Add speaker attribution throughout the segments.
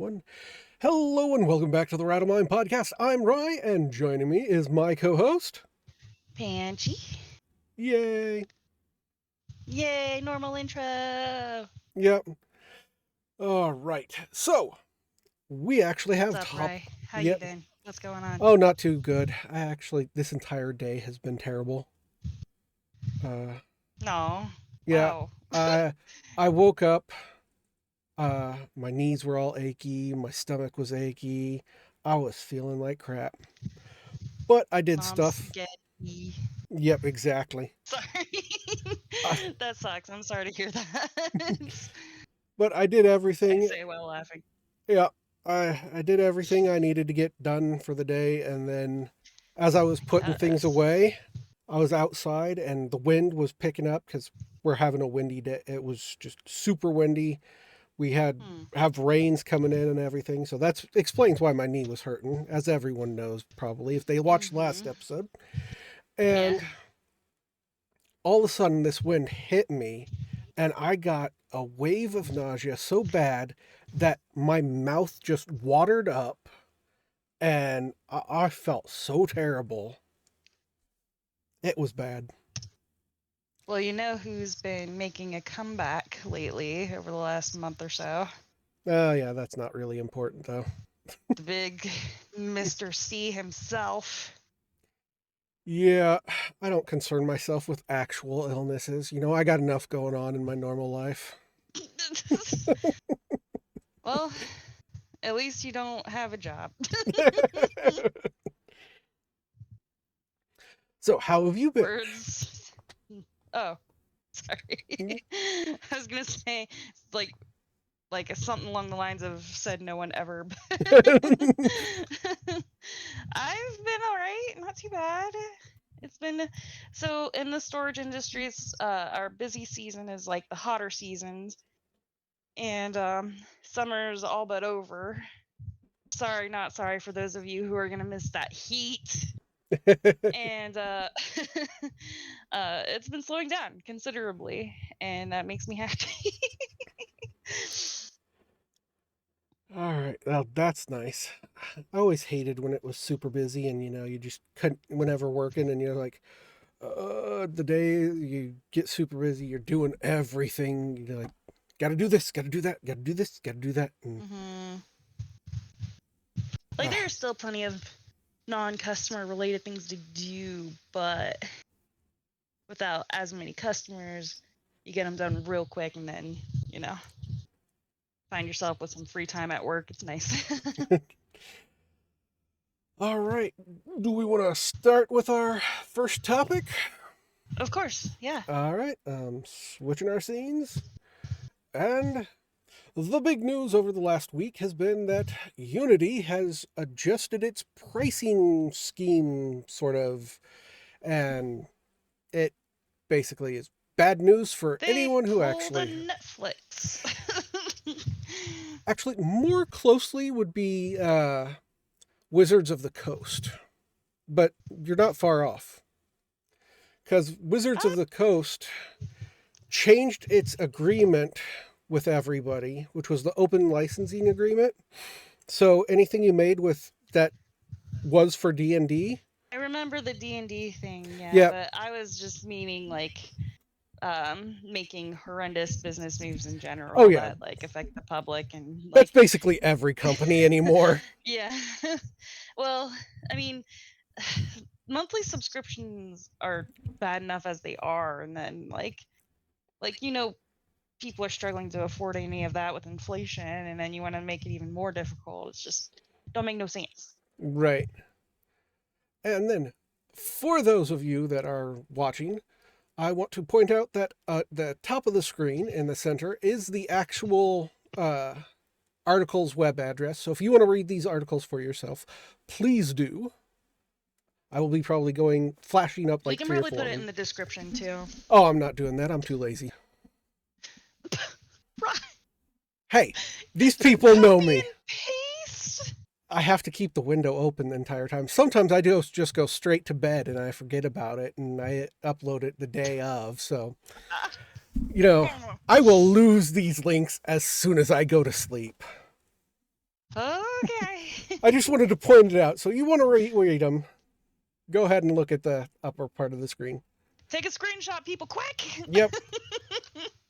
Speaker 1: One. Hello and welcome back to the RattleMind podcast. I'm Rye, and joining me is my co-host.
Speaker 2: Panchy.
Speaker 1: Yay!
Speaker 2: Yay, normal intro.
Speaker 1: Yep. All right. So we actually
Speaker 2: What's
Speaker 1: have
Speaker 2: up, Ray? How you
Speaker 1: Yep.
Speaker 2: been? What's going on?
Speaker 1: Oh, not too good. This entire day has been terrible. Uh,
Speaker 2: No.
Speaker 1: yeah.
Speaker 2: Wow.
Speaker 1: I I woke up. My knees were all achy. My stomach was achy. I was feeling like crap. But I did
Speaker 2: Mom's
Speaker 1: stuff.
Speaker 2: spaghetti.
Speaker 1: Yep, exactly. I,
Speaker 2: Sorry. That sucks. I'm sorry to hear that.
Speaker 1: but I did
Speaker 2: I
Speaker 1: everything.
Speaker 2: say while laughing.
Speaker 1: Yeah, I did everything I needed to get done for the day, and then as I was putting things
Speaker 2: Yes.
Speaker 1: away, I was outside and the wind was picking up because we're having a windy day. It was just super windy. We had
Speaker 2: Hmm.
Speaker 1: have rains coming in and everything, so that explains why my knee was hurting, as everyone knows probably if they watched last
Speaker 2: Mm-hmm.
Speaker 1: episode.
Speaker 2: Yeah.
Speaker 1: And all of a sudden, this wind hit me, and I got a wave of nausea so bad that my mouth just watered up, and I felt so terrible. It was bad.
Speaker 2: Well, you know who's been making a comeback lately over the last month or so?
Speaker 1: Oh, yeah, that's not really important, though.
Speaker 2: The big Mr. C himself.
Speaker 1: Yeah, I don't concern myself with actual illnesses. I got enough going on in my normal life.
Speaker 2: Well, at least you don't have a job.
Speaker 1: So, how have you been?
Speaker 2: Words. Oh, sorry. I was gonna say like something along the lines of "said no one ever." I've been all right, not too bad. It's been so in the storage industries. Our busy season is like the hotter seasons, and summer's all but over. Sorry, not sorry for those of you who are gonna miss that heat. And it's been slowing down considerably, and that makes me happy.
Speaker 1: All right. Well, that's nice. I always hated when it was super busy and you just couldn't whenever working and you're like the day you get super busy, you're doing everything. You're like, gotta do this, gotta do that, gotta do this, gotta do that. And
Speaker 2: hmm Like
Speaker 1: uh,
Speaker 2: there are still plenty of non-customer related things to do, but without as many customers, you get them done real quick, and then you know find yourself with some free time at work. It's nice.
Speaker 1: all right. Do we want to start with our first topic?
Speaker 2: Of course, yeah.
Speaker 1: All right. Switching our scenes. And the big news over the last week has been that Unity has adjusted its pricing scheme, sort of, and it basically is bad news for
Speaker 2: They
Speaker 1: anyone who
Speaker 2: pulled a
Speaker 1: actually
Speaker 2: Netflix.
Speaker 1: actually more closely would be Wizards of the Coast, but you're not far off because Wizards
Speaker 2: uh,
Speaker 1: of the Coast changed its agreement with everybody, which was the open licensing agreement. So anything you made with that was for D&D.
Speaker 2: I remember the D&D thing, yeah,
Speaker 1: Yeah.
Speaker 2: but I was just meaning like making horrendous business moves in
Speaker 1: Oh
Speaker 2: general
Speaker 1: yeah.
Speaker 2: that like affect the public and
Speaker 1: That's
Speaker 2: like
Speaker 1: basically every company anymore.
Speaker 2: yeah. Well, I mean, monthly subscriptions are bad enough as they are, and then people are struggling to afford any of that with inflation, and then you want to make it even more difficult. It's just don't make no sense.
Speaker 1: Right. And then for those of you that are watching, I want to point out that at the top of the screen in the center is the actual article's web address. So if you want to read these articles for yourself, please do. I will be probably going flashing up
Speaker 2: We
Speaker 1: like
Speaker 2: can
Speaker 1: three or
Speaker 2: probably
Speaker 1: four
Speaker 2: put
Speaker 1: of
Speaker 2: it
Speaker 1: them.
Speaker 2: in the description too.
Speaker 1: Oh, I'm not doing that. I'm too lazy.
Speaker 2: Right.
Speaker 1: Hey, these people know
Speaker 2: Copy
Speaker 1: me.
Speaker 2: and paste.
Speaker 1: I have to keep the window open the entire time. Sometimes I do just go straight to bed and I forget about it and I upload it the day of. So, you know, I will lose these links as soon as I go to sleep.
Speaker 2: Okay.
Speaker 1: I just wanted to point it out. So you want to read them, go ahead and look at the upper part of the screen.
Speaker 2: Take a screenshot, people, quick.
Speaker 1: Yep.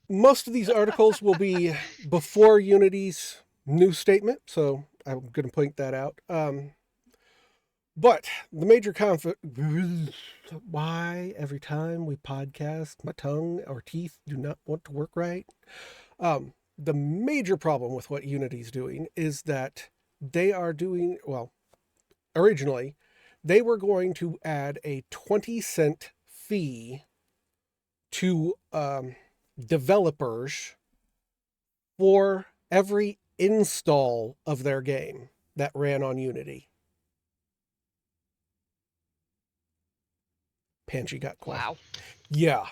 Speaker 1: Most of these articles will be before Unity's new statement, so I'm going to point that out. But the major why every time we podcast, my tongue or teeth do not want to work right. The major problem with what Unity's doing is that they are doing, well, originally, they were going to add a 20-cent fee to developers for every install of their game that ran on Unity. Panji got quiet.
Speaker 2: Wow.
Speaker 1: Yeah.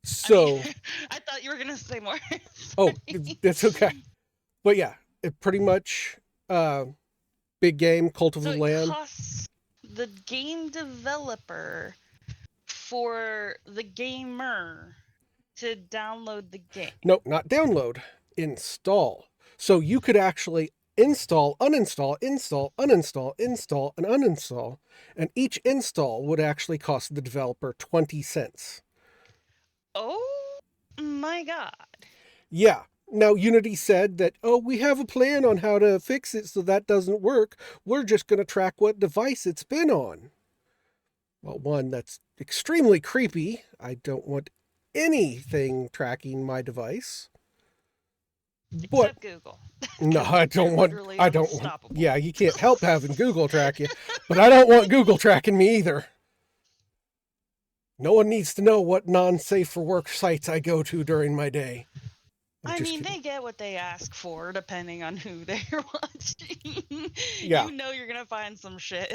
Speaker 1: So,
Speaker 2: I mean, I thought you were gonna say more.
Speaker 1: oh, that's okay. But yeah, it pretty much big game, Cult of
Speaker 2: So
Speaker 1: the
Speaker 2: it
Speaker 1: Lamb.
Speaker 2: costs the game developer for the gamer to download the game.
Speaker 1: No, not download, install. So you could actually install, uninstall, install, uninstall, install, and uninstall. And each install would actually cost the developer 20 cents.
Speaker 2: Oh my god.
Speaker 1: Yeah. Now, Unity said that, oh, we have a plan on how to fix it so that doesn't work. We're just going to track what device it's been on. Well, one, that's extremely creepy. I don't want anything tracking my device. But
Speaker 2: Except Google.
Speaker 1: no, I don't want.
Speaker 2: Literally
Speaker 1: I don't want.
Speaker 2: unstoppable.
Speaker 1: Yeah, you can't help having Google track you, but I don't want Google tracking me either. No one needs to know what non-safe for work sites I go to during my day.
Speaker 2: I mean, they get what they ask for, depending on who they're watching.
Speaker 1: Yeah.
Speaker 2: You know you're gonna find some shit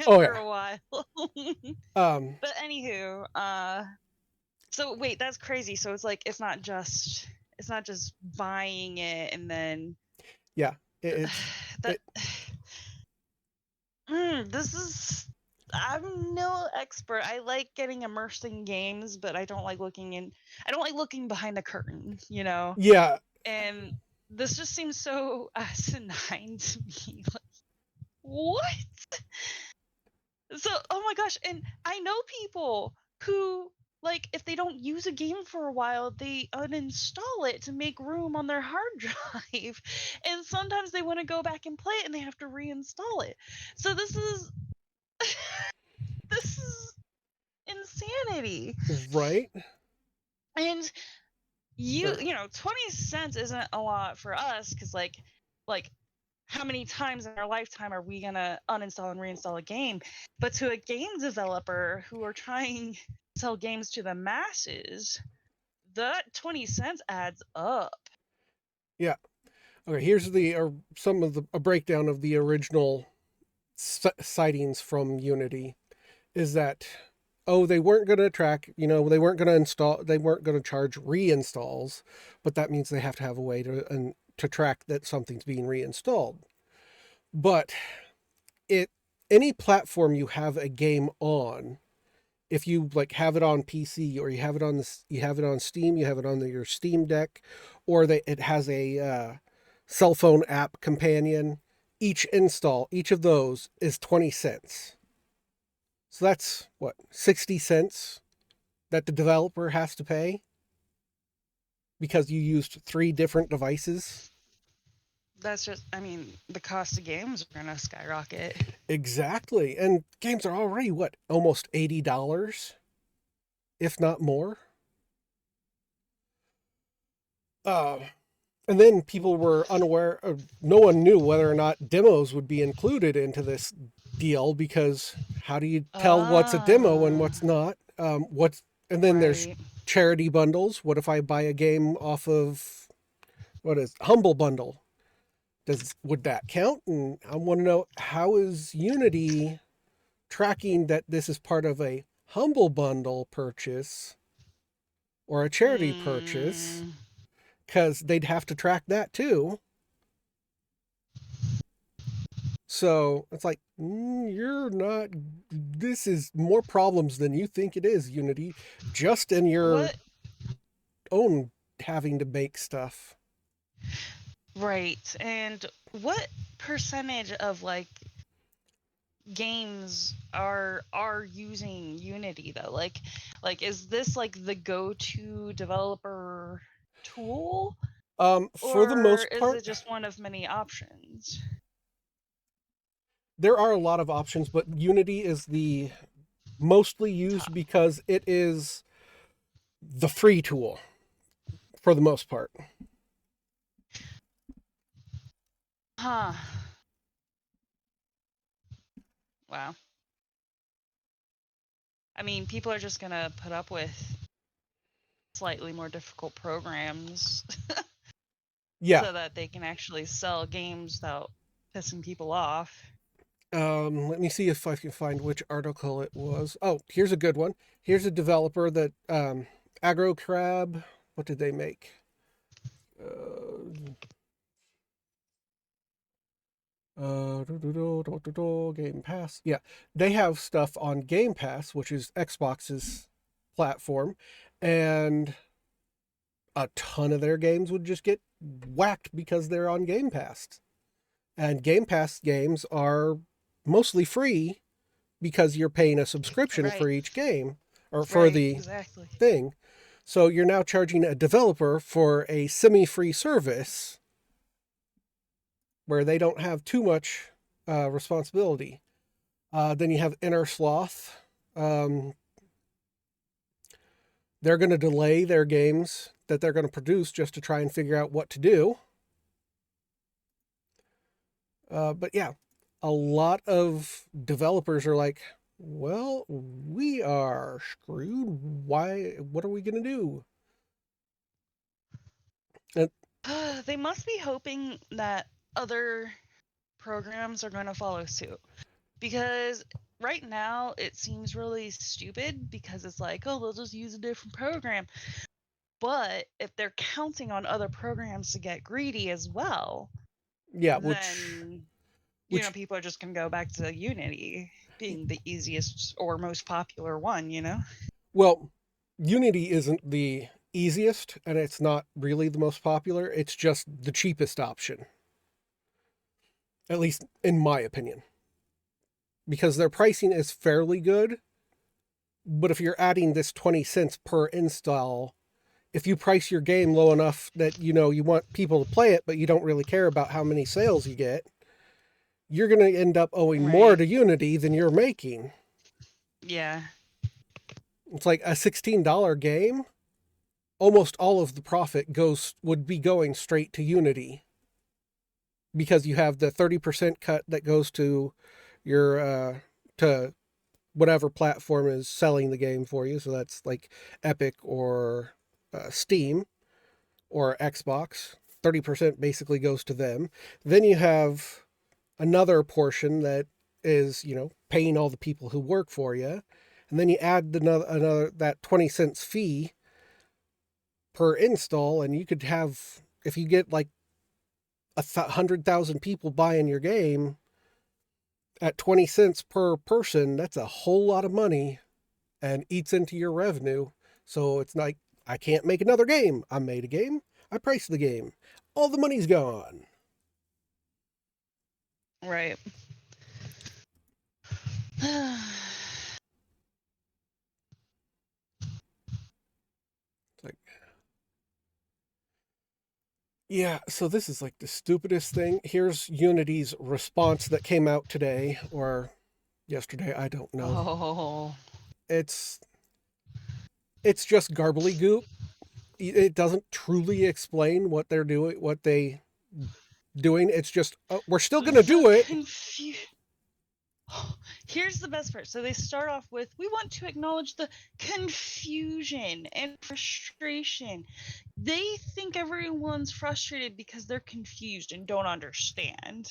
Speaker 1: Oh,
Speaker 2: for
Speaker 1: yeah.
Speaker 2: a while. But anywho, so wait, that's crazy. So it's like it's not just buying it and then
Speaker 1: yeah, it's
Speaker 2: that. This is. I'm no expert. I like getting immersed in games, but I don't like looking behind the curtain, you know?
Speaker 1: yeah.
Speaker 2: And this just seems so asinine to me. Like, what? So, oh my gosh, and I know people who, like, if they don't use a game for a while, they uninstall it to make room on their hard drive. And sometimes they want to go back and play it and they have to reinstall it. So this is this is insanity.
Speaker 1: Right.
Speaker 2: And you know, 20 cents isn't a lot for us because like how many times in our lifetime are we gonna uninstall and reinstall a game? But to a game developer who are trying to sell games to the masses, that 20 cents adds up.
Speaker 1: Yeah. Okay. Here's some of a breakdown of the original sightings from Unity. Is that they weren't going to track, they weren't going to install, they weren't going to charge reinstalls, but that means they have to have a way to track that something's being reinstalled. But any platform you have a game on, if you like have it on PC or you have it on Steam, you have it on your Steam Deck, or it has a cell phone app companion, each of those is 20 cents. So that's what, 60 cents that the developer has to pay because you used 3 different devices.
Speaker 2: That's just, I mean, the cost of games are gonna skyrocket.
Speaker 1: Exactly. And games are already, almost $80, if not more. And then people were unaware no one knew whether or not demos would be included into this deal, because how do you tell what's a demo and what's not? And then there's charity bundles. What if I buy a game off of Humble Bundle? Would that count? And I want to know, how is Unity tracking that this is part of a Humble Bundle purchase or a charity purchase? Because they'd have to track that too. So it's like, this is more problems than you think it is, Unity, just in your own having to make stuff.
Speaker 2: Right. And what percentage of like games are using Unity though? Like is this like the go-to developer tool,
Speaker 1: For the
Speaker 2: or
Speaker 1: most
Speaker 2: is
Speaker 1: part,
Speaker 2: it just one of many options?
Speaker 1: there are a lot of options, but Unity is the mostly used
Speaker 2: Top.
Speaker 1: because it is the free tool for the most part.
Speaker 2: Huh. Wow. I mean, people are just gonna put up with slightly more difficult programs
Speaker 1: Yeah.
Speaker 2: so that they can actually sell games without pissing people off.
Speaker 1: Let me see if I can find which article it was. Oh, here's a good one. Here's a developer that Agro Crab. What did they make? Game Pass. Yeah, they have stuff on Game Pass, which is Xbox's platform, and a ton of their games would just get whacked because they're on Game Pass. And Game Pass games are mostly free because you're paying a subscription
Speaker 2: Right.
Speaker 1: for each game or for
Speaker 2: Right.
Speaker 1: the
Speaker 2: Exactly.
Speaker 1: thing. So you're now charging a developer for a semi-free service where they don't have too much responsibility. Then you have Inner Sloth. Um, they're going to delay their games that they're going to produce just to try and figure out what to do. But yeah, a lot of developers are like, well, we are screwed. Why? What are we going to do? And
Speaker 2: They must be hoping that other programs are going to follow suit, because right now it seems really stupid because it's like, oh, they'll just use a different program. But if they're counting on other programs to get greedy as well,
Speaker 1: yeah,
Speaker 2: then
Speaker 1: which
Speaker 2: people are just going to go back to Unity being the easiest or most popular one.
Speaker 1: well, Unity isn't the easiest and it's not really the most popular. It's just the cheapest option, at least in my opinion, because their pricing is fairly good. But if you're adding this 20 cents per install, if you price your game low enough that you want people to play it, but you don't really care about how many sales you get, you're going to end up owing more
Speaker 2: Right.
Speaker 1: to Unity than you're making.
Speaker 2: Yeah.
Speaker 1: It's like a $16 game. Almost all of the profit would be going straight to Unity because you have the 30% cut that goes to your to whatever platform is selling the game for you. So that's like Epic or Steam or Xbox. 30% basically goes to them. Then you have another portion that is, paying all the people who work for you. And then you add another that 20 cents fee per install, and you could have, if you get like 100,000 people buying your game at 20 cents per person, that's a whole lot of money and eats into your revenue. So it's like, I can't make another game. I made a game. I priced the game. All the money's gone.
Speaker 2: Right.
Speaker 1: It's like, yeah, so this is like the stupidest thing. Here's Unity's response that came out today or yesterday. I don't know.
Speaker 2: Oh.
Speaker 1: It's it's just garbly goop. It doesn't truly explain what they're doing. It's just we're still gonna
Speaker 2: The
Speaker 1: do it.
Speaker 2: confusion. Here's the best part. So they start off with, we want to acknowledge the confusion and frustration. They think everyone's frustrated because they're confused and don't understand.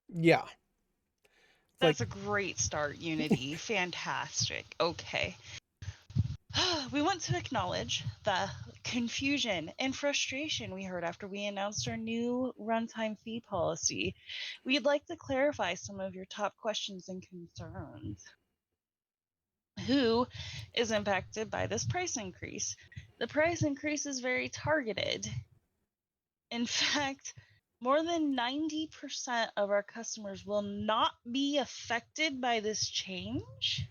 Speaker 1: Yeah, it's like
Speaker 2: That's a great start, Unity. Fantastic. Okay. We want to acknowledge the confusion and frustration we heard after we announced our new runtime fee policy. We'd like to clarify some of your top questions and concerns. Who is impacted by this price increase? The price increase is very targeted. In fact, more than 90% of our customers will not be affected by this change.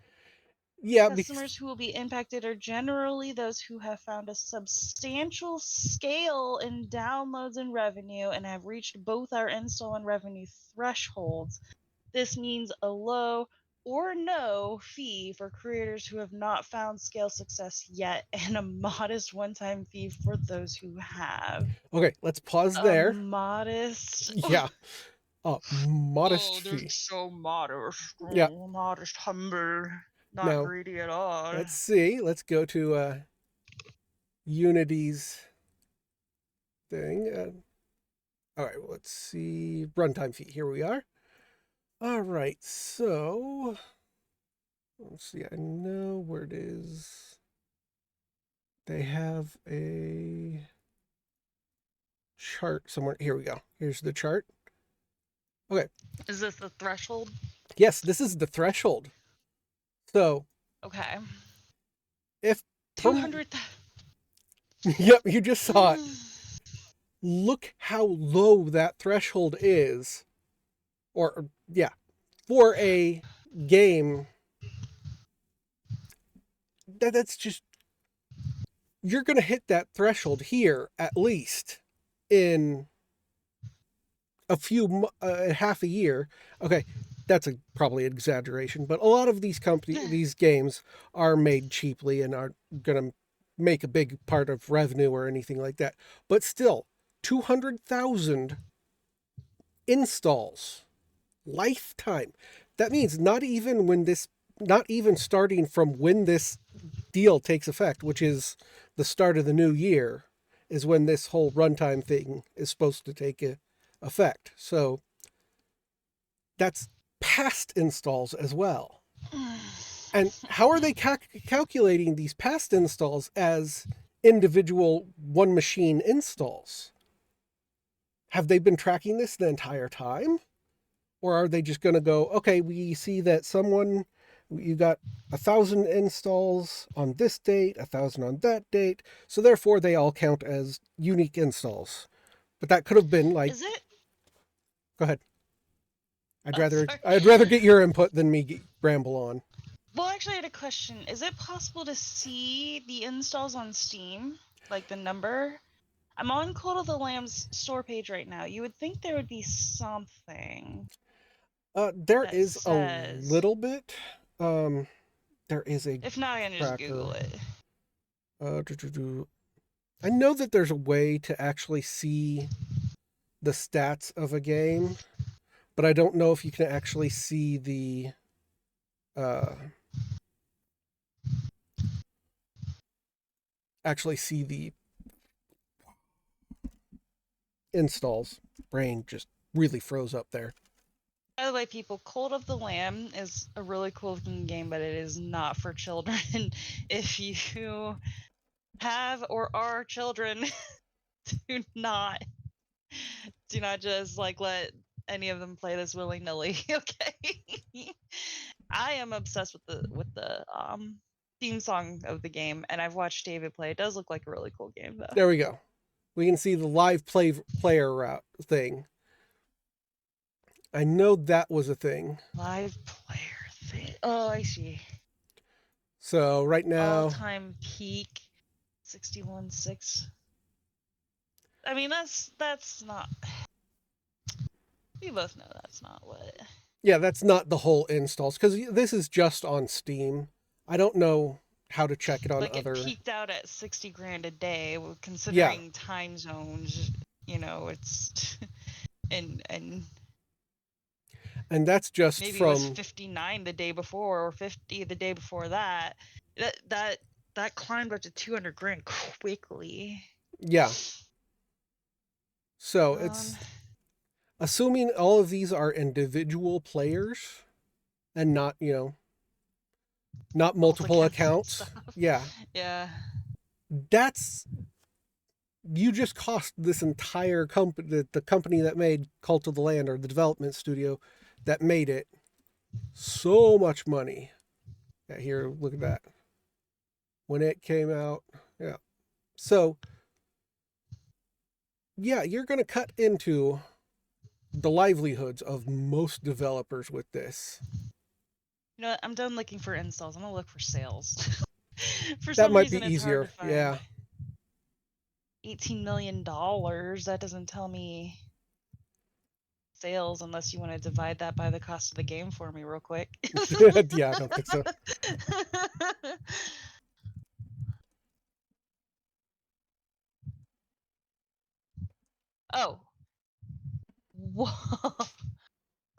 Speaker 1: Yeah,
Speaker 2: Customers who will be impacted are generally those who have found a substantial scale in downloads and revenue and have reached both our install and revenue thresholds. This means a low or no fee for creators who have not found scale success yet, and a modest one-time fee for those who have.
Speaker 1: okay, let's pause
Speaker 2: A
Speaker 1: there.
Speaker 2: modest.
Speaker 1: Yeah. Modest
Speaker 2: Oh, they're
Speaker 1: fee.
Speaker 2: so modest.
Speaker 1: Yeah.
Speaker 2: Oh, modest, humble, not
Speaker 1: Now,
Speaker 2: greedy at all.
Speaker 1: let's see. Let's go to Unity's thing. All right, let's see. Runtime fee. Here we are. All right, so let's see. I know where it is. They have a chart somewhere. Here we go. Here's the chart. Okay.
Speaker 2: Is this the threshold?
Speaker 1: Yes, this is the threshold. So
Speaker 2: Okay.
Speaker 1: if
Speaker 2: 200.
Speaker 1: yep, you just saw it. Look how low that threshold is, or yeah, for a game. That's just, you're going to hit that threshold here at least in a few half a year. Okay, that's probably an exaggeration, but a lot of these games are made cheaply and aren't going to make a big part of revenue or anything like that. But still, 200,000 installs lifetime. That means not even starting from when this deal takes effect, which is the start of the new year, is when this whole runtime thing is supposed to take effect. So that's past installs as well. And how are they calculating these past installs as individual one machine installs? Have they been tracking this the entire time? Or are they just going to go, okay, we see that you got 1,000 installs on this date, 1,000 on that date, so therefore they all count as unique installs. But that could have been like,
Speaker 2: Is it?
Speaker 1: go ahead.
Speaker 2: Sorry.
Speaker 1: I'd rather get your input than me ramble on.
Speaker 2: Well, actually, I had a question. Is it possible to see the installs on Steam, like the number? I'm on Cult of the Lamb's store page right now. You would think there would be something
Speaker 1: There
Speaker 2: that
Speaker 1: is a
Speaker 2: says.
Speaker 1: little bit. There is a
Speaker 2: If not, I can just
Speaker 1: tracker.
Speaker 2: Google it.
Speaker 1: I know that there's a way to actually see the stats of a game, but I don't know if you can actually see the uh, installs. Brain just really froze up there.
Speaker 2: By the way, people, Cult of the Lamb is a really cool looking game, but it is not for children. If you have or are children, do not just like let any of them play this willy-nilly. Okay. I am obsessed with the theme song of the game, and I've watched David play. It does look like a really cool game though.
Speaker 1: There we go. We can see the live player route thing. I know that was a thing.
Speaker 2: Live player thing. Oh, I see.
Speaker 1: So right now,
Speaker 2: All-time peak 61.6. I mean, that's not. We both know that's not what.
Speaker 1: yeah, that's not the whole installs because this is just on Steam. I don't know how to check it on
Speaker 2: Like,
Speaker 1: other.
Speaker 2: it peaked out at 60 grand a day, considering
Speaker 1: Yeah,
Speaker 2: time zones. It's and
Speaker 1: and that's just
Speaker 2: maybe it was
Speaker 1: from
Speaker 2: 59 the day before or 50 the day before that. That climbed up to 200 grand quickly.
Speaker 1: yeah. So it's assuming all of these are individual players and not not multiple accounts. Yeah,
Speaker 2: Yeah.
Speaker 1: that's you just cost this entire company, the company that made Cult of the Land, or the development studio that made it, so much money. Yeah, here, look at that. When it came out, yeah. So, yeah, you're going to cut into the livelihoods of most developers with this.
Speaker 2: You know what? I'm done looking for installs. I'm gonna look for sales. For
Speaker 1: That
Speaker 2: some
Speaker 1: might be
Speaker 2: reason, it's hard to
Speaker 1: easier.
Speaker 2: find.
Speaker 1: Yeah.
Speaker 2: $18 million. That doesn't tell me sales unless you want to divide that by the cost of the game for me real quick.
Speaker 1: Yeah, I don't think so.
Speaker 2: Oh. Whoa.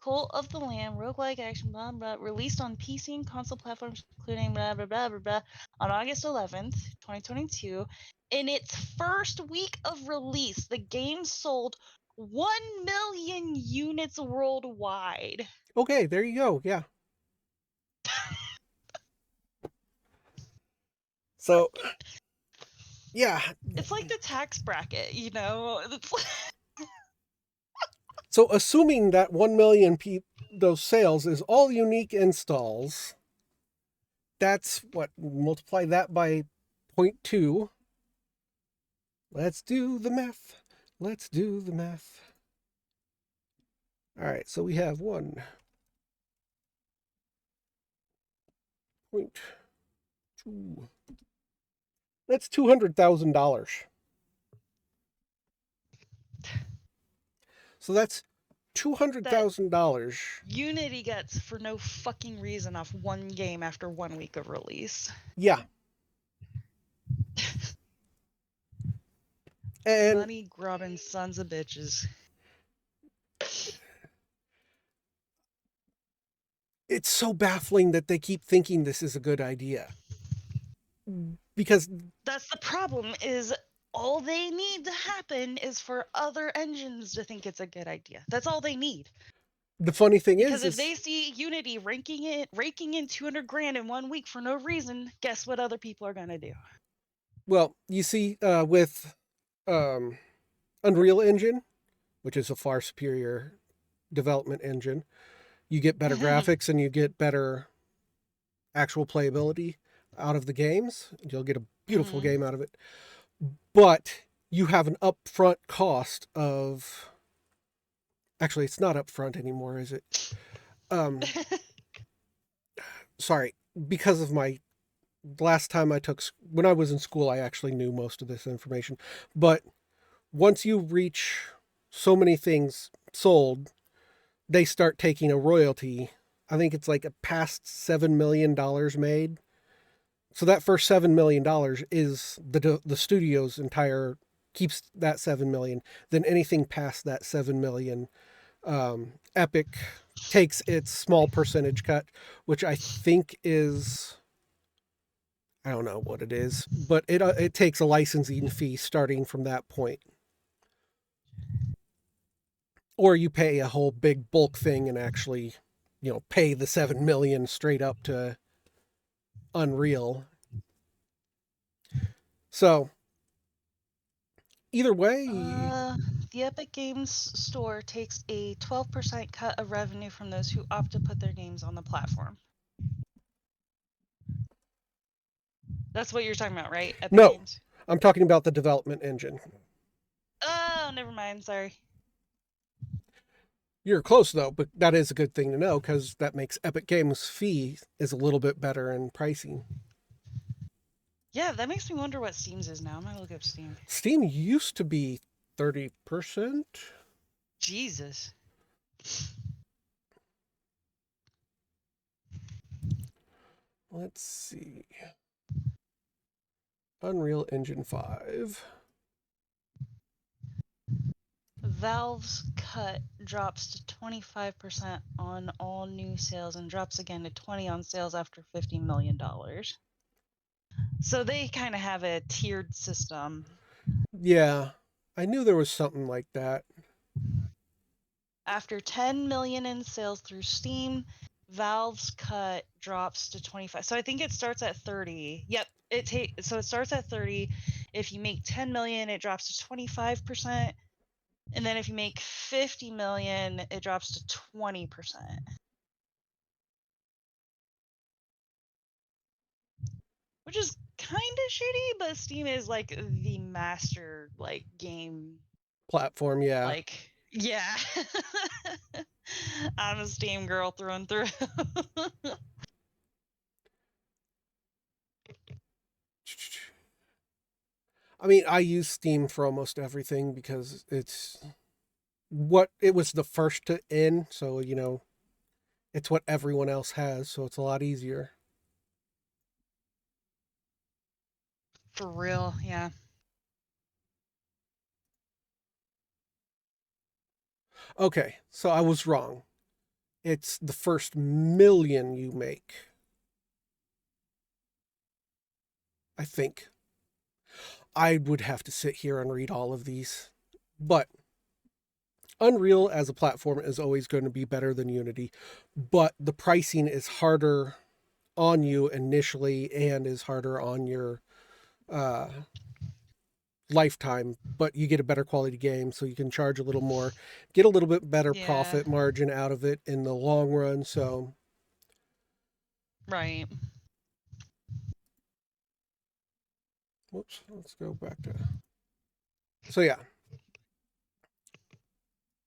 Speaker 2: Cult of the Lamb, roguelike action, blah, blah, released on PC and console platforms, including blah, blah, blah, blah, blah, on August 11th, 2022. In its first week of release, the game sold 1 million units worldwide.
Speaker 1: Okay, there you go. Yeah. So, yeah.
Speaker 2: It's like the tax bracket, you know?
Speaker 1: So, assuming that 1 million those sales is all unique installs, that's what, multiply that by 0.2. Let's do the math. Let's do the math. All right, so we have 1.2. That's $200,000. So that's
Speaker 2: that
Speaker 1: $200,000.
Speaker 2: Unity gets for no fucking reason off one game after 1 week of release.
Speaker 1: Yeah. And
Speaker 2: Money grubbing sons of bitches.
Speaker 1: it's so baffling that they keep thinking this is a good idea. Because
Speaker 2: That's the problem, is all they need to happen is for other engines to think it's a good idea. That's all they need.
Speaker 1: the funny thing
Speaker 2: Because if
Speaker 1: is
Speaker 2: they see Unity raking in 200 grand in 1 week for no reason, guess what other people are gonna do?
Speaker 1: well, you see, with um, Unreal Engine, which is a far superior development engine, you get better graphics and you get better actual playability out of the games. You'll get a beautiful
Speaker 2: Mhm.
Speaker 1: game out of it. But you have an upfront cost of, actually it's not upfront anymore, is it? Sorry, because of my last time I took, when I was in school, I actually knew most of this information. But once you reach so many things sold, they start taking a royalty. I think it's like a past $7 million made. So that first $7 million is the studio's entire, keeps that 7 million. Then anything past that 7 million, Epic takes its small percentage cut, which I think is, I don't know what it is, but it takes a licensing fee starting from that point. Or you pay a whole big bulk thing and actually, pay the 7 million straight up to Unreal. So either way,
Speaker 2: The Epic Games Store takes a 12% cut of revenue from those who opt to put their games on the platform. That's what you're talking about, right? Epic
Speaker 1: no,
Speaker 2: Games?
Speaker 1: I'm talking about the development engine.
Speaker 2: Oh, never mind. Sorry.
Speaker 1: You're close though, but that is a good thing to know because that makes Epic Games' fee is a little bit better in pricing.
Speaker 2: Yeah, that makes me wonder what Steam's is now. I'm gonna look up Steam.
Speaker 1: Steam used to be 30%.
Speaker 2: Jesus.
Speaker 1: Let's see. Unreal Engine 5.
Speaker 2: Valve's cut drops to 25% on all new sales and drops again to 20 on sales after $50 million. So they kind of have a tiered system.
Speaker 1: Yeah, I knew there was something like that.
Speaker 2: After 10 million in sales through Steam, Valve's cut drops to 25. So I think it starts at 30. Yep, so it starts at 30. If you make 10 million, it drops to 25%. And then if you make 50 million, it drops to 20%. Which is kind of shitty, but Steam is like the master like game
Speaker 1: Platform, yeah.
Speaker 2: like Yeah. I'm a Steam girl through and through.
Speaker 1: I mean, I use Steam for almost everything because it was the first to in, so it's what everyone else has, so it's a lot easier.
Speaker 2: For real, yeah.
Speaker 1: Okay, so I was wrong. It's the first million you make. I think. I would have to sit here and read all of these. But Unreal as a platform is always going to be better than Unity. But the pricing is harder on you initially and is harder on your uh, lifetime. But you get a better quality game, so you can charge a little more, get a little bit better
Speaker 2: Yeah.
Speaker 1: profit margin out of it in the long run. So,
Speaker 2: Right.
Speaker 1: whoops, let's go back to. So, yeah.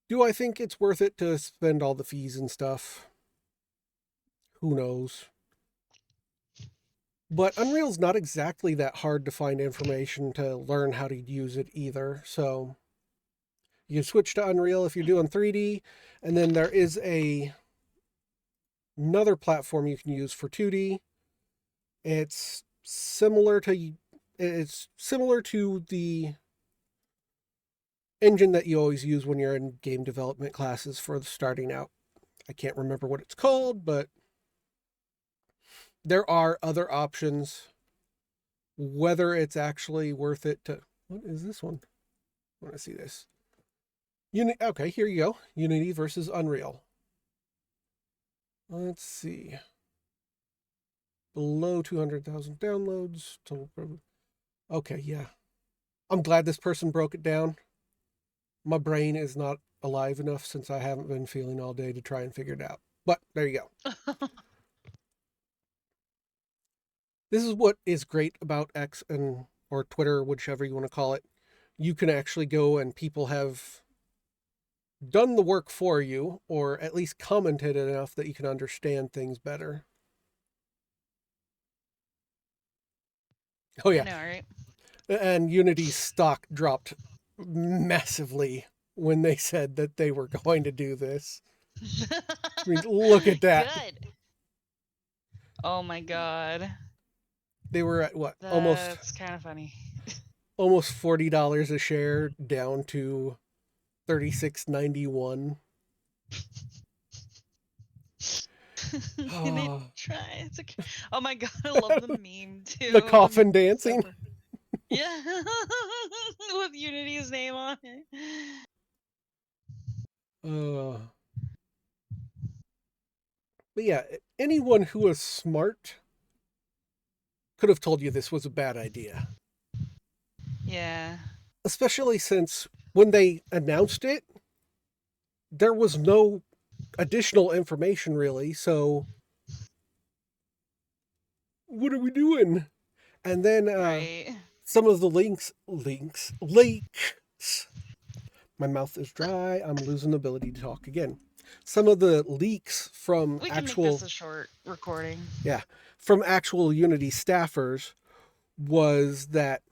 Speaker 1: Do I think it's worth it to spend all the fees and stuff? Who knows? But Unreal's not exactly that hard to find information to learn how to use it either. So you switch to Unreal if you're doing 3D, and then there is another platform you can use for 2D. It's similar to the engine that you always use when you're in game development classes for starting out. I can't remember what it's called, but there are other options. Whether it's actually worth it to. What is this one? I want to see this. Okay, here you go. Unity versus Unreal. Let's see. Below 200,000 downloads. Okay, yeah. I'm glad this person broke it down. My brain is not alive enough since I haven't been feeling all day to try and figure it out. But there you go. This is what is great about X and or Twitter, whichever you want to call it. You can actually go and people have done the work for you, or at least commented enough that you can understand things better. Oh
Speaker 2: I
Speaker 1: yeah,
Speaker 2: know, right?
Speaker 1: and Unity's stock dropped massively when they said that they were going to do this. I mean, look at that.
Speaker 2: Good. Oh my god.
Speaker 1: They were at what?
Speaker 2: That's kind of funny.
Speaker 1: Almost $40 a share down to 36.91.
Speaker 2: And they
Speaker 1: Oh,
Speaker 2: try. It's okay. Oh my god, I love the meme too.
Speaker 1: the
Speaker 2: The
Speaker 1: coffin
Speaker 2: meme
Speaker 1: dancing.
Speaker 2: yeah, with Unity's name on it.
Speaker 1: Uh, but yeah, anyone who was smart could have told you this was a bad idea.
Speaker 2: Yeah.
Speaker 1: Especially since when they announced it, there was no additional information really. So what are we doing? And then
Speaker 2: Right.
Speaker 1: some of the leaks. My mouth is dry. I'm losing the ability to talk again. Some of the leaks from
Speaker 2: We can make this
Speaker 1: actual,
Speaker 2: a short recording.
Speaker 1: yeah, from actual Unity staffers was that,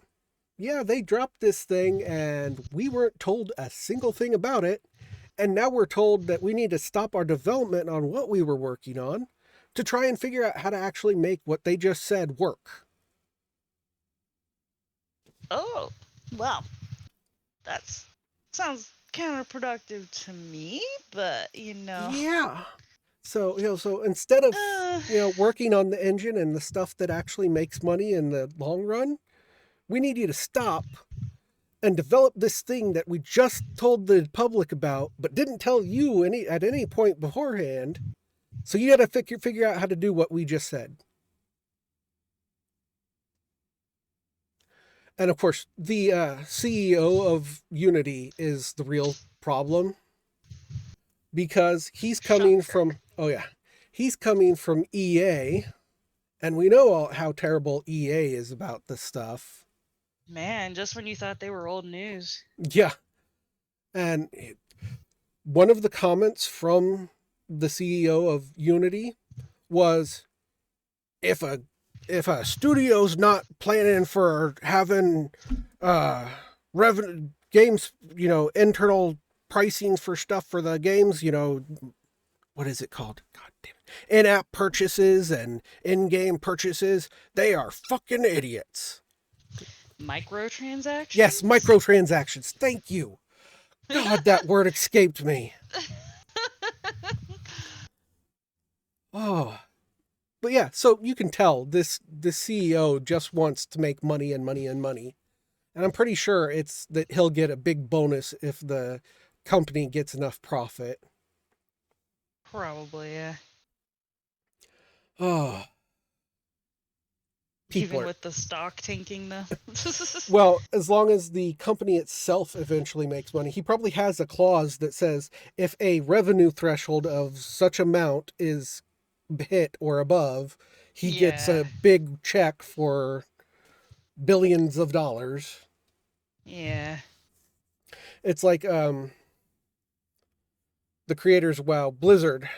Speaker 1: yeah, they dropped this thing and we weren't told a single thing about it. And now we're told that we need to stop our development on what we were working on to try and figure out how to actually make what they just said work.
Speaker 2: Oh, well, that's sounds counterproductive to me, but
Speaker 1: Yeah. So, so instead of,
Speaker 2: uh,
Speaker 1: working on the engine and the stuff that actually makes money in the long run, we need you to stop and develop this thing that we just told the public about, but didn't tell you at any point beforehand. So you got to figure out how to do what we just said. And of course, the CEO of Unity is the real problem because he's coming
Speaker 2: shocker.
Speaker 1: from, oh yeah, he's coming from EA. And we know how terrible EA is about this stuff.
Speaker 2: Man, just when you thought they were old news.
Speaker 1: Yeah. And one of the comments from the CEO of Unity was, if a studio's not planning for having revenue games, internal pricing for stuff for the games, what is it called? God damn it. In-app purchases and in-game purchases, they are fucking idiots. Yes,
Speaker 2: Microtransactions?
Speaker 1: microtransactions. Thank you. God, that word escaped me. Oh. But yeah, so you can tell this CEO just wants to make money and money and money. And I'm pretty sure it's that he'll get a big bonus if the company gets enough profit.
Speaker 2: Probably, yeah.
Speaker 1: Oh, people
Speaker 2: Even
Speaker 1: are.
Speaker 2: with the stock tanking, though.
Speaker 1: Well, as long as the company itself eventually makes money, he probably has a clause that says if a revenue threshold of such amount is hit or above, he gets
Speaker 2: Yeah.
Speaker 1: a big check for billions of dollars.
Speaker 2: Yeah.
Speaker 1: It's like the creators, wow, Blizzard,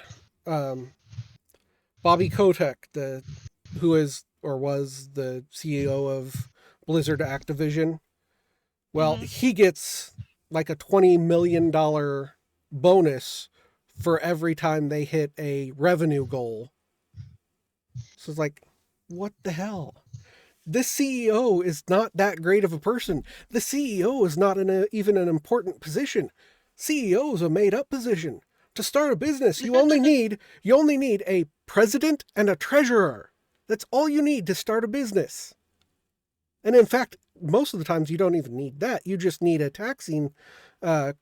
Speaker 1: um, Bobby Kotick, the who is or was the CEO of Blizzard Activision. Well,
Speaker 2: Mm-hmm.
Speaker 1: he gets like a $20 million bonus for every time they hit a revenue goal. So it's like, what the hell? This CEO is not that great of a person. The CEO is not even an important position. CEO is a made up position. To start a business, you only need a president and a treasurer. That's all you need to start a business. And in fact, most of the times you don't even need that. You just need a taxing uh,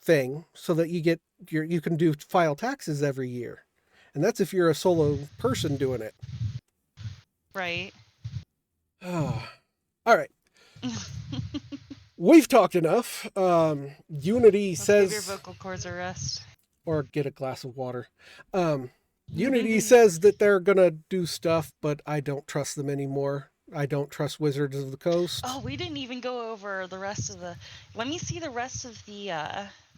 Speaker 1: thing so that you can file taxes every year. And that's if you're a solo person doing it.
Speaker 2: Right.
Speaker 1: Oh. All right. We've talked enough. Unity
Speaker 2: Let's give your
Speaker 1: says,
Speaker 2: vocal cords a rest.
Speaker 1: or get a glass of water. Um, Unity says that they're gonna do stuff, but I don't trust them anymore. I don't trust Wizards of the Coast.
Speaker 2: Oh, we didn't even go over the rest of the. Let me see the rest of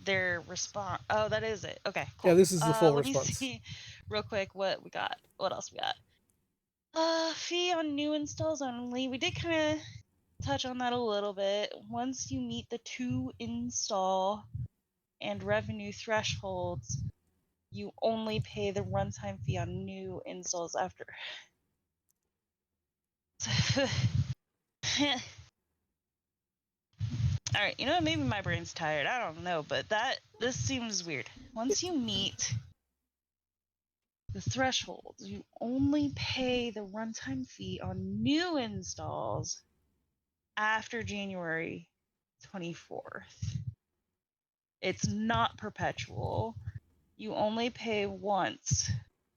Speaker 2: their response. Oh, that is it. Okay,
Speaker 1: Yeah,
Speaker 2: cool.
Speaker 1: this is the full
Speaker 2: Let me
Speaker 1: response.
Speaker 2: see real quick what we got. What else we got? Fee on new installs only. We did kind of touch on that a little bit. Once you meet the 2 install and revenue thresholds, you only pay the runtime fee on new installs after. All right, maybe my brain's tired. I don't know, but this seems weird. Once you meet the threshold, you only pay the runtime fee on new installs after January 24th. It's not perpetual. You only pay once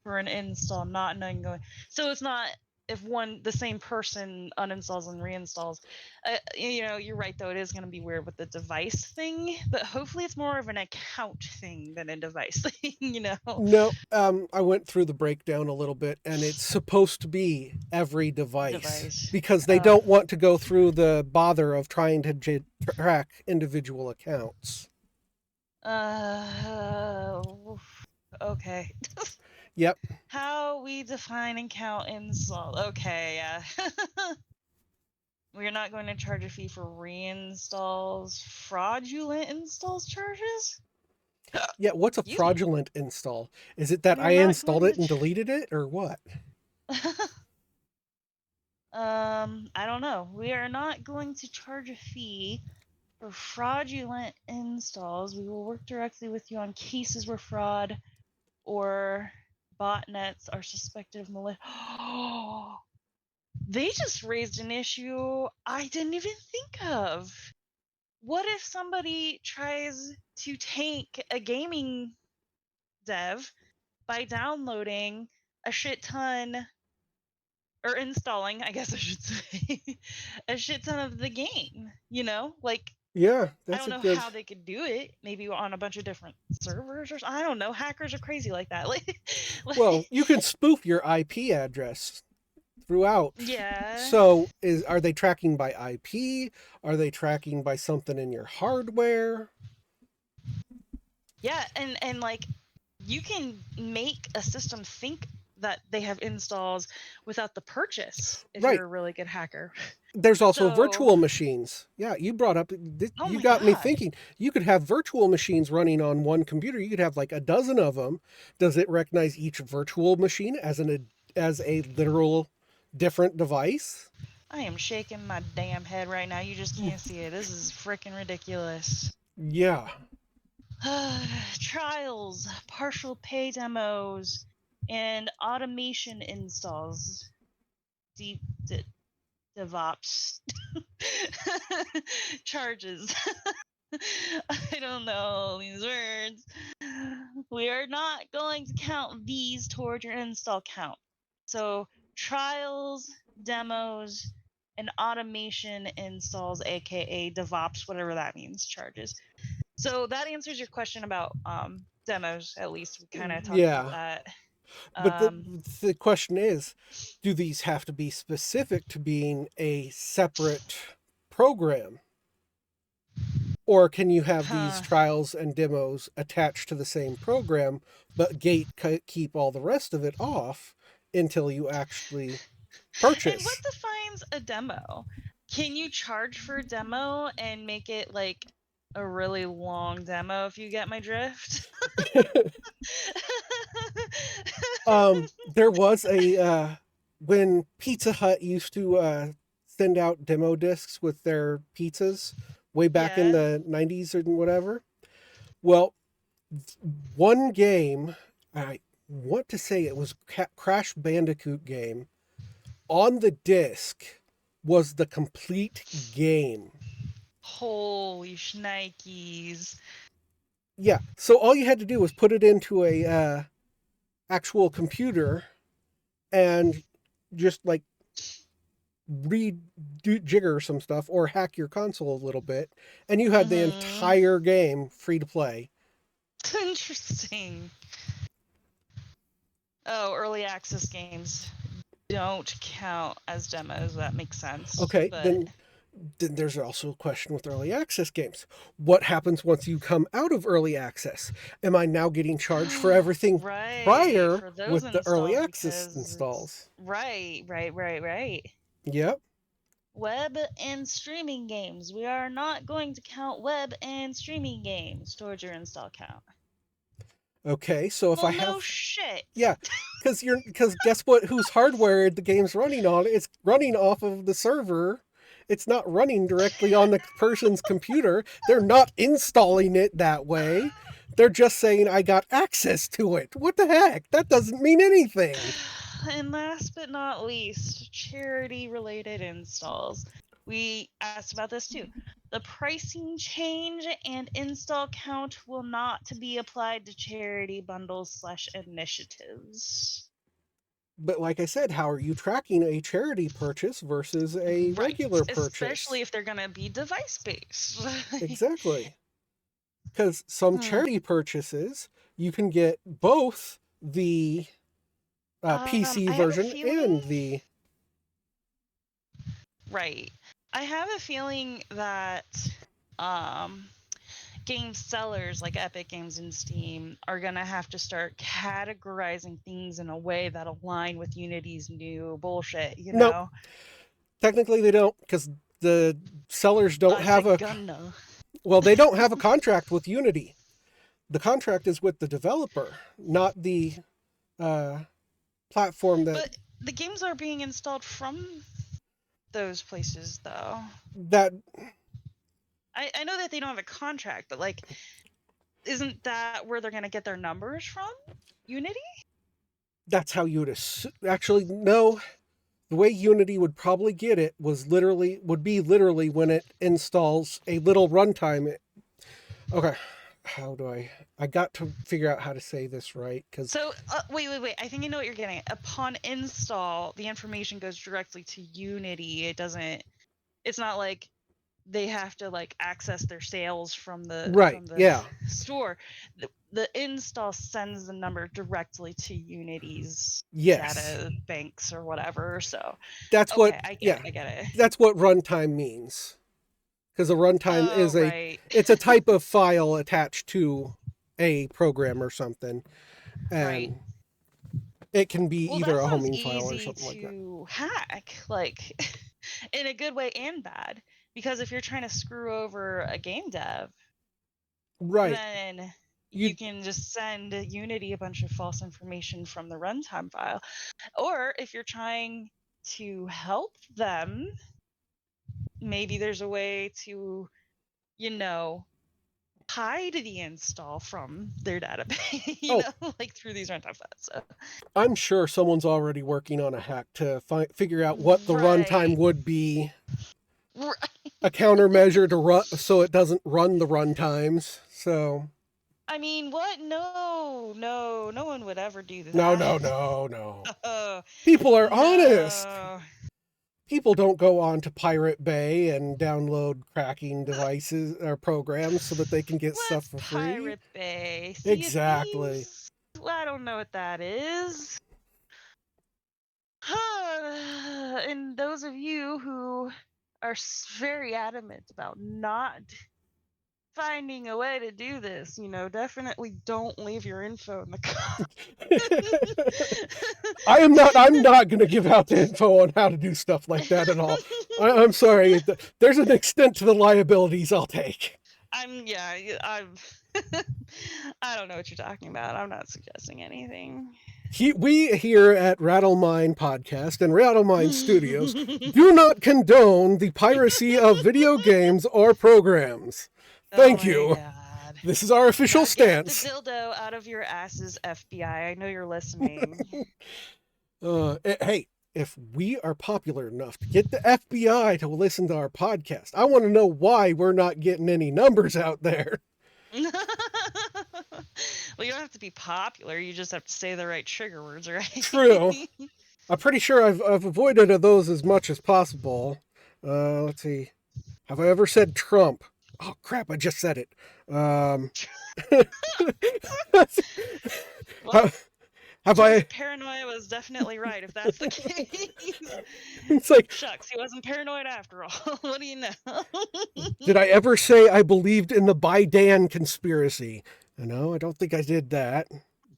Speaker 2: for an install, not an ongoing. So it's not if the same person uninstalls and reinstalls. You're right though. It is going to be weird with the device thing, but hopefully it's more of an account thing than a device thing.
Speaker 1: No, I went through the breakdown a little bit, and it's supposed to be every device
Speaker 2: Device.
Speaker 1: because they don't want to go through the bother of trying to track individual accounts.
Speaker 2: Okay.
Speaker 1: Yep.
Speaker 2: How we define and count install. Okay, yeah. We're not going to charge a fee for reinstalls. Fraudulent installs charges?
Speaker 1: Yeah, what's a
Speaker 2: Excuse me.
Speaker 1: fraudulent install? Is it that
Speaker 2: We
Speaker 1: I
Speaker 2: are not
Speaker 1: installed
Speaker 2: going
Speaker 1: it
Speaker 2: to.
Speaker 1: and deleted it, or what?
Speaker 2: I don't know. We are not going to charge a fee for fraudulent installs. We will work directly with you on cases where fraud or botnets are suspected of malicious. They just raised an issue I didn't even think of. What if somebody tries to tank a gaming dev by downloading a shit ton, or installing, I guess I should say, a shit ton of the game? Like,
Speaker 1: Yeah,
Speaker 2: I
Speaker 1: that's
Speaker 2: don't
Speaker 1: a
Speaker 2: know
Speaker 1: good.
Speaker 2: how they could do it. Maybe on a bunch of different servers or I don't know. Hackers are crazy like that.
Speaker 1: Well, you can spoof your IP address throughout.
Speaker 2: Yeah.
Speaker 1: So, are they tracking by IP? Are they tracking by something in your hardware?
Speaker 2: Yeah, and like you can make a system think that they have installs without the purchase if
Speaker 1: Right.
Speaker 2: you're a really good hacker.
Speaker 1: There's also
Speaker 2: So,
Speaker 1: virtual machines. Yeah, you brought up,
Speaker 2: oh
Speaker 1: you
Speaker 2: my
Speaker 1: got me
Speaker 2: god.
Speaker 1: thinking. You could have virtual machines running on one computer. You could have like a dozen of them. Does it recognize each virtual machine as a literal different device?
Speaker 2: I am shaking my damn head right now. You just can't see it. This is freaking ridiculous.
Speaker 1: Yeah.
Speaker 2: Trials, partial pay demos, and automation installs. Deep DevOps charges. I don't know these words. We are not going to count these towards your install count. So trials, demos, and automation installs, aka DevOps, whatever that means, charges. So that answers your question about demos. At least we kind of talked about
Speaker 1: Yeah.
Speaker 2: that.
Speaker 1: But
Speaker 2: Um,
Speaker 1: the question is, do these have to be specific to being a separate program? Or can you have these
Speaker 2: huh.
Speaker 1: trials and demos attached to the same program, but keep all the rest of it off until you actually
Speaker 2: And what
Speaker 1: purchase?
Speaker 2: defines a demo? Can you charge for a demo and make it like a really long demo if you get my drift?
Speaker 1: There was a when Pizza Hut used to send out demo discs with their pizzas way back in
Speaker 2: Yeah.
Speaker 1: the 90s or whatever. Well, one game, I want to say it was Crash Bandicoot game, on the disc was the complete game.
Speaker 2: Holy shnikes.
Speaker 1: Yeah, so all you had to do was put it into a actual computer and just like rejigger some stuff or hack your console a little bit, and you had the
Speaker 2: Mm-hmm.
Speaker 1: entire game free to play.
Speaker 2: Interesting. Oh, early access games don't count as demos. That makes sense.
Speaker 1: Okay,
Speaker 2: But
Speaker 1: then there's also a question with early access games. What happens once you come out of early access? Am I now getting charged for everything
Speaker 2: right,
Speaker 1: prior
Speaker 2: for those
Speaker 1: with the early
Speaker 2: installs
Speaker 1: access
Speaker 2: because it's
Speaker 1: installs?
Speaker 2: right.
Speaker 1: Yep.
Speaker 2: Web and streaming games. We are not going to count web and streaming games towards your install count.
Speaker 1: Okay, so if I
Speaker 2: Well, no
Speaker 1: have,
Speaker 2: shit.
Speaker 1: yeah, because guess what? Whose hardware the game's running on? It's running off of the server. It's not running directly on the person's computer. They're not installing it that way. They're just saying I got access to it. What the heck? That doesn't mean anything.
Speaker 2: And last but not least, charity related installs. We asked about this too. The pricing change and install count will not be applied to charity bundles/initiatives.
Speaker 1: But like I said, how are you tracking a charity purchase versus a
Speaker 2: Right,
Speaker 1: regular
Speaker 2: especially
Speaker 1: purchase?
Speaker 2: if they're going to be device based.
Speaker 1: Exactly. Because some
Speaker 2: Hmm.
Speaker 1: charity purchases, you can get both the PC
Speaker 2: I have a
Speaker 1: version and
Speaker 2: feeling.
Speaker 1: the.
Speaker 2: Right. I have a feeling that um, game sellers like Epic Games and Steam are going to have to start categorizing things in a way that align with Unity's new bullshit, you
Speaker 1: Nope,
Speaker 2: know?
Speaker 1: technically they don't, because the sellers don't have
Speaker 2: They're
Speaker 1: a.
Speaker 2: gonna.
Speaker 1: Well, they don't have a contract with Unity. The contract is with the developer, not the uh, platform that.
Speaker 2: But the games are being installed from those places, though.
Speaker 1: That
Speaker 2: I know that they don't have a contract, but like, isn't that where they're going to get their numbers from? Unity?
Speaker 1: that's how you would actually no. The way Unity would probably get it would be literally when it installs a little runtime. Okay, how do I got to figure out how to say this right, because
Speaker 2: So, wait. I think I know what you're getting at. Upon install, the information goes directly to Unity. It doesn't. It's not like they have to like access their sales from the
Speaker 1: right, yeah,
Speaker 2: store. The install sends the number directly to Unity's
Speaker 1: yes,
Speaker 2: data banks or whatever. So,
Speaker 1: that's what,
Speaker 2: okay, I get
Speaker 1: yeah,
Speaker 2: it. I get it.
Speaker 1: that's what runtime means, because a runtime
Speaker 2: Oh,
Speaker 1: is a
Speaker 2: right.
Speaker 1: it's a type of file attached to a program or something,
Speaker 2: Right.
Speaker 1: and it can be
Speaker 2: Well,
Speaker 1: either
Speaker 2: that
Speaker 1: a
Speaker 2: sounds
Speaker 1: homing file or
Speaker 2: easy
Speaker 1: something like that.
Speaker 2: to hack, like in a good way and bad. Because if you're trying to screw over a game dev,
Speaker 1: Right.
Speaker 2: then you
Speaker 1: You
Speaker 2: can just send Unity a bunch of false information from the runtime file. Or if you're trying to help them, maybe there's a way to, you know, hide the install from their database,
Speaker 1: oh,
Speaker 2: like through these runtime files. So.
Speaker 1: I'm sure someone's already working on a hack to figure out what the
Speaker 2: Right.
Speaker 1: runtime would be,
Speaker 2: Right.
Speaker 1: a countermeasure to run so it doesn't run the runtimes. So
Speaker 2: I mean, what? No one would ever do
Speaker 1: no,
Speaker 2: that.
Speaker 1: no, no, no.
Speaker 2: Oh,
Speaker 1: People are honest.
Speaker 2: no.
Speaker 1: People don't go on to Pirate Bay and download cracking devices or programs so that they can get stuff
Speaker 2: What's
Speaker 1: for free.
Speaker 2: Pirate Bay? Sea of
Speaker 1: Exactly.
Speaker 2: Thieves? Well, I don't know what that is. And those of you who are very adamant about not finding a way to do this, definitely don't leave your info in the
Speaker 1: I'm not going to give out the info on how to do stuff like that at all. I'm sorry. There's an extent to the liabilities I'll take.
Speaker 2: I'm I don't know what you're talking about. I'm not suggesting anything.
Speaker 1: We here at RattleMind Podcast and RattleMind Studios do not condone the piracy of video games or programs.
Speaker 2: Oh
Speaker 1: Thank
Speaker 2: my
Speaker 1: you.
Speaker 2: god.
Speaker 1: This is our official
Speaker 2: Now get the
Speaker 1: stance.
Speaker 2: dildo out of your asses, FBI. I know you're listening.
Speaker 1: Hey, if we are popular enough to get the FBI to listen to our podcast, I want to know why we're not getting any numbers out there.
Speaker 2: Well, you don't have to be popular. You just have to say the right trigger words, right?
Speaker 1: True. I'm pretty sure I've avoided those as much as possible. Let's see. Have I ever said Trump? Oh crap! I just said it.
Speaker 2: Well,
Speaker 1: have
Speaker 2: Joe's
Speaker 1: I?
Speaker 2: paranoia was definitely right, if that's the case.
Speaker 1: It's like,
Speaker 2: Shucks, he wasn't paranoid after all. What do you know?
Speaker 1: did I ever say I believed in the Biden conspiracy? No, I don't think I did that.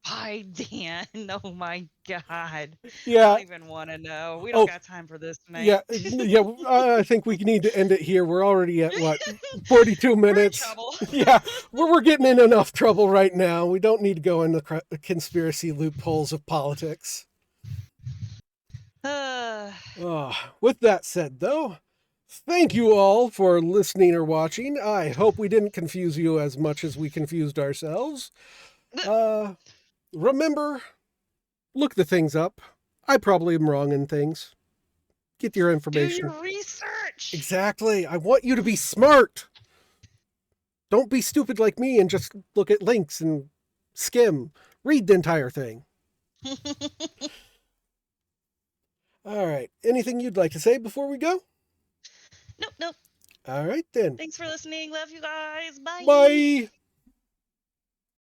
Speaker 2: Hi, Dan. Oh my god. I
Speaker 1: Yeah.
Speaker 2: don't even want to know. We don't
Speaker 1: Oh,
Speaker 2: got time for this
Speaker 1: yeah.
Speaker 2: tonight.
Speaker 1: Yeah. I think we need to end it here. We're already at what, 42
Speaker 2: We're in
Speaker 1: minutes.
Speaker 2: trouble.
Speaker 1: Yeah, we're getting in enough trouble right now. We don't need to go in the conspiracy loopholes of politics. With that said, though, thank you all for listening or watching. I hope we didn't confuse you as much as we confused ourselves. Remember, look the things up. I probably am wrong in things. Get your
Speaker 2: Do
Speaker 1: information.
Speaker 2: your research.
Speaker 1: Exactly. I want you to be smart. Don't be stupid like me and just look at links and skim. Read the entire thing. All right. Anything you'd like to say before we go?
Speaker 2: Nope.
Speaker 1: All right, then.
Speaker 2: Thanks for listening. Love you guys. Bye.
Speaker 1: Bye.